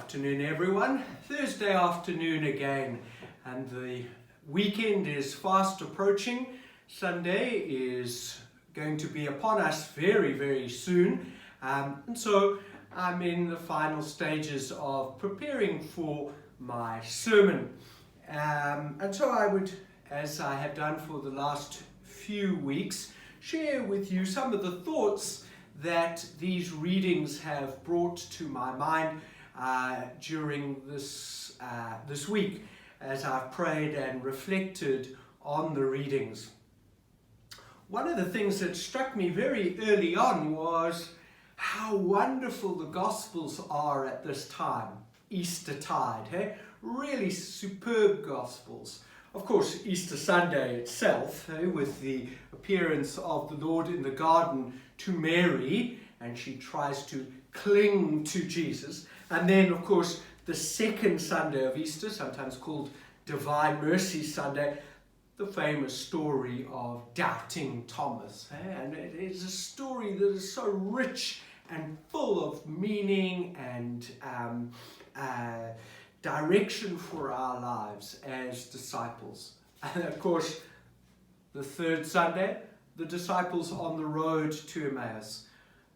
afternoon, everyone. Thursday afternoon again, and the weekend is fast approaching. Sunday is going to be upon us very, very soon. And so I'm in the final stages of preparing for my sermon. And so I would, as I have done for the last few weeks, share with you some of the thoughts that these readings have brought to my mind during this week as I've prayed and reflected on the readings. One of the things that struck me very early on was how wonderful the Gospels are at this time, Eastertide. Hey? Really superb Gospels. Of course, Easter Sunday itself, with the appearance of the Lord in the garden to Mary, and she tries to cling to Jesus. And then, of course, the second Sunday of Easter, sometimes called Divine Mercy Sunday, the famous story of Doubting Thomas. And it is a story that is so rich and full of meaning and direction for our lives as disciples. And of course, the third Sunday, the disciples on the road to Emmaus.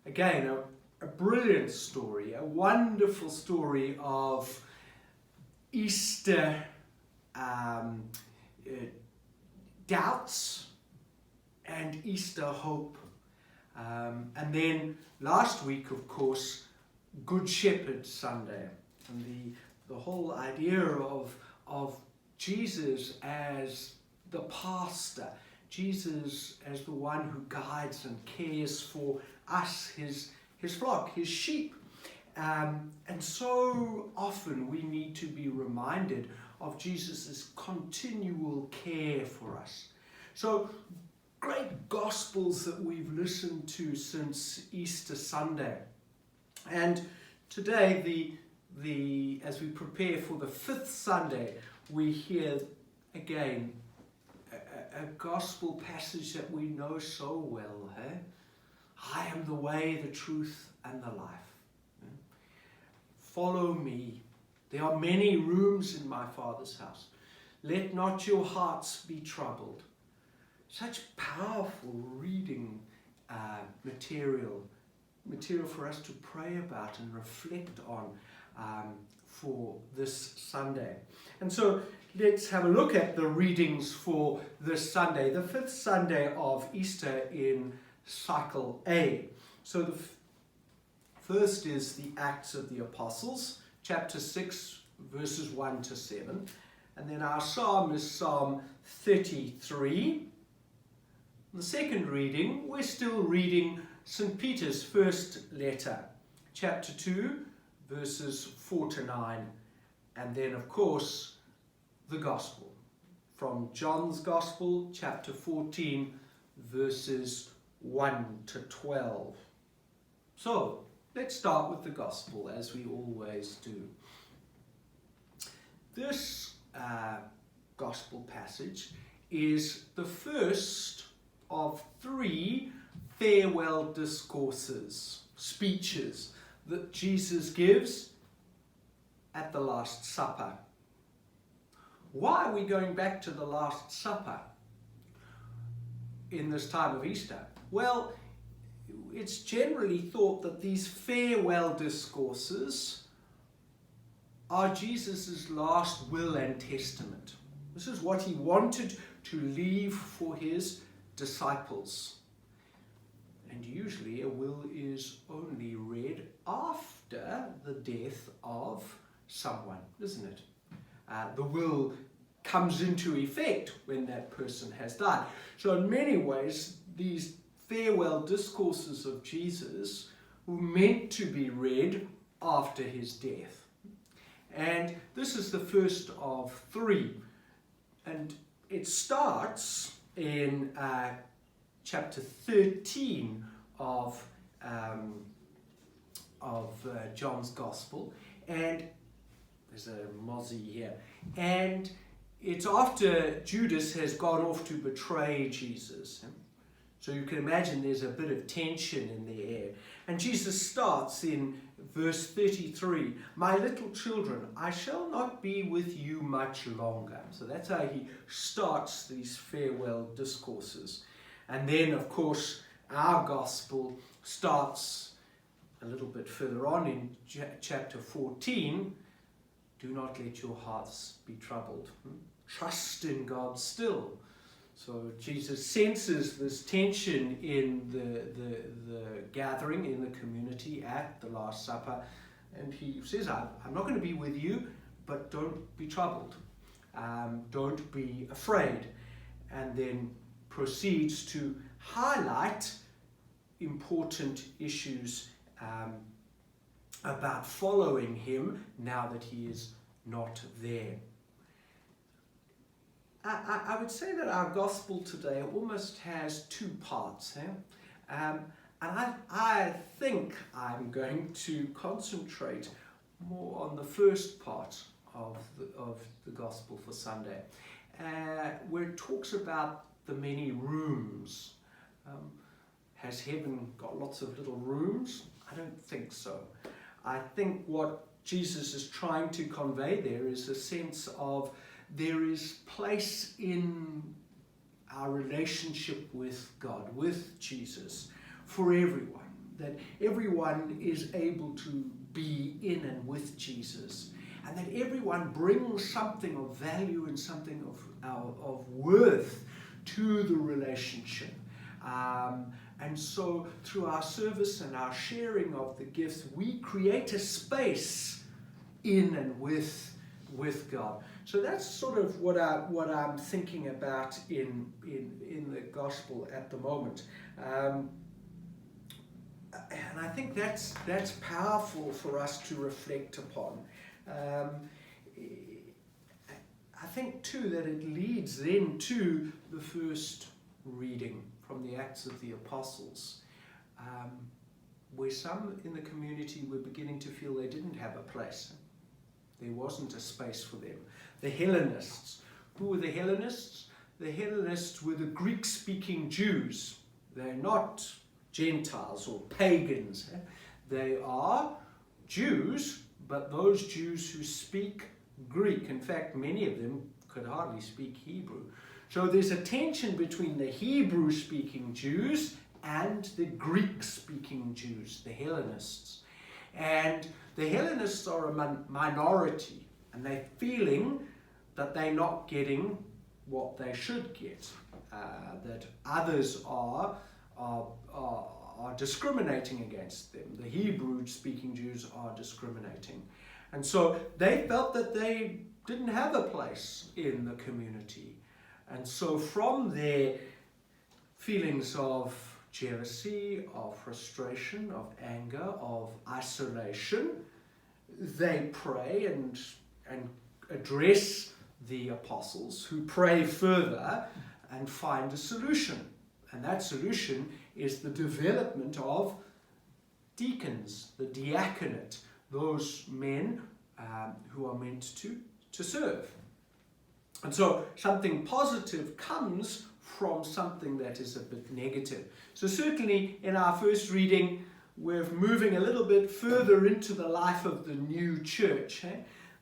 Again, a brilliant story, a wonderful story of Easter doubts and Easter hope. And then last week, of course, Good Shepherd Sunday, and the whole idea of Jesus as the pastor, Jesus as the one who guides and cares for us, his flock, his sheep. And so often we need to be reminded of Jesus' continual care for us. So great Gospels that we've listened to since Easter Sunday. And today, as we prepare for the fifth Sunday, we hear again a gospel passage that we know so well. I am the way, the truth, and the life. Follow me. There are many rooms in my Father's house. Let not your hearts be troubled. Such powerful reading material for us to pray about and reflect on for this Sunday. And so let's have a look at the readings for this Sunday, the fifth Sunday of Easter in Cycle A. So the first is the Acts of the Apostles, chapter 6, verses 1 to 7. And then our psalm is Psalm 33. The second reading, we're still reading St. Peter's first letter, chapter 2, verses 4 to 9. And then, of course, the Gospel, from John's Gospel, chapter 14, verses 1 to 12. So, let's start with the Gospel, as we always do. This Gospel passage is the first of three farewell discourses, speeches, that Jesus gives at the Last Supper. Why are we going back to the Last Supper in this time of Easter? Well, it's generally thought that these farewell discourses are Jesus' last will and testament. This is what he wanted to leave for his disciples. And usually a will is only read after the death of someone, isn't it? The will comes into effect when that person has died. So in many ways, these farewell discourses of Jesus were meant to be read after his death. And this is the first of three. And it starts in chapter 13 of John's Gospel, and there's a mozzie here, and it's after Judas has gone off to betray Jesus. So you can imagine there's a bit of tension in the air. And Jesus starts in verse 33, "My little children, I shall not be with you much longer." So that's how he starts these farewell discourses. And then, of course, our gospel starts a little bit further on in chapter 14. "Do not let your hearts be troubled. Trust in God still." So Jesus senses this tension in the gathering, in the community at the Last Supper. And he says, I'm not going to be with you, but don't be troubled. Don't be afraid. And then proceeds to highlight important issues about following him now that he is not there. I would say that our gospel today almost has two parts. And I think I'm going to concentrate more on the first part of the gospel for Sunday, where it talks about the many rooms. Has heaven got lots of little rooms? I don't think so. I think what Jesus is trying to convey there is a sense of there is place in our relationship with God, with Jesus, for everyone. That everyone is able to be in and with Jesus. And that everyone brings something of value and something of worth to the relationship. And so through our service and our sharing of the gifts, we create a space in and with God. So that's sort of what I'm thinking about in the gospel at the moment. And I think that's powerful for us to reflect upon. I think too that it leads then to the first reading from the Acts of the Apostles, where some in the community were beginning to feel they didn't have a place. There wasn't a space for them. The Hellenists. Who were the Hellenists? The Hellenists were the Greek-speaking Jews. They're not Gentiles or pagans. They are Jews, but those Jews who speak Greek. In fact, many of them could hardly speak Hebrew. So there's a tension between the Hebrew-speaking Jews and the Greek-speaking Jews, the Hellenists. And the Hellenists are a minority, and they're feeling that they're not getting what they should get, that others are discriminating against them. The Hebrew-speaking Jews are discriminating. And so they felt that they didn't have a place in the community. And so from their feelings of jealousy, of frustration, of anger, of isolation, they pray and address the apostles, who pray further and find a solution. And that solution is the development of deacons, the diaconate, those men who are meant to serve. And so something positive comes from something that is a bit negative. So certainly in our first reading, we're moving a little bit further into the life of the new church.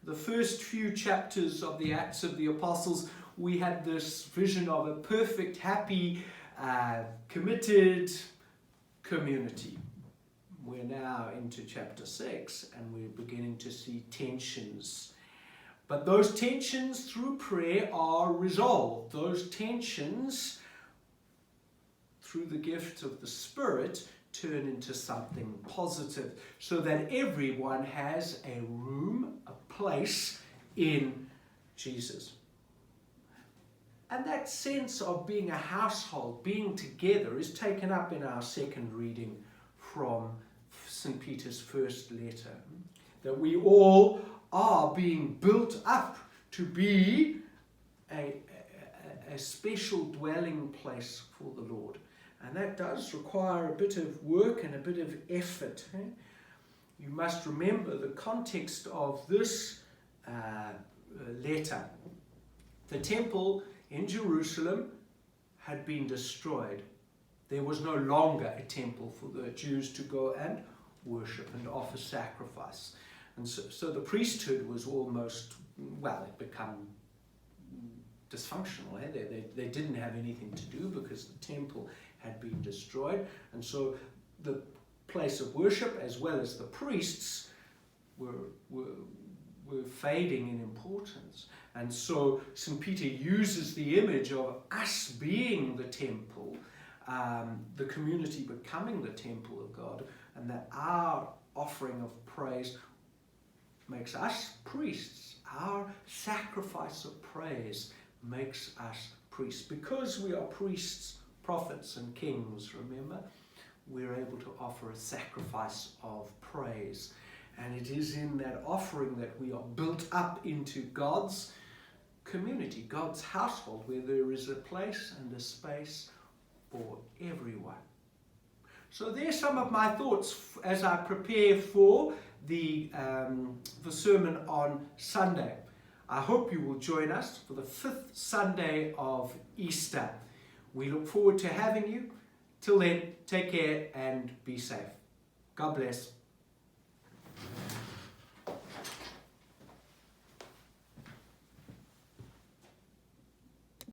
The first few chapters of the Acts of the Apostles, we had this vision of a perfect, happy, committed community. We're now into chapter 6, and we're beginning to see tensions. But those tensions through prayer are resolved. Those tensions, through the gift of the Spirit, turn into something positive, so that everyone has a room, a place in Jesus. And that sense of being a household, being together, is taken up in our second reading from St. Peter's first letter. That we all are being built up to be a special dwelling place for the Lord. And that does require a bit of work and a bit of effort. You must remember the context of this letter. The temple in Jerusalem had been destroyed. There was no longer a temple for the Jews to go and worship and offer sacrifice. And so the priesthood was almost, well, it became dysfunctional. They didn't have anything to do because the temple had been destroyed. And so the place of worship, as well as the priests, were fading in importance. And so St. Peter uses the image of us being the temple, the community becoming the temple of God, and that our offering of praise makes us priests. Our sacrifice of praise makes us priests. Because we are priests, prophets, and kings, remember, we're able to offer a sacrifice of praise. And it is in that offering that we are built up into God's community, God's household, where there is a place and a space for everyone. So there's some of my thoughts as I prepare for the sermon on Sunday. I hope you will join us for the 5th Sunday of Easter. We look forward to having you. Till then, take care and be safe. God bless.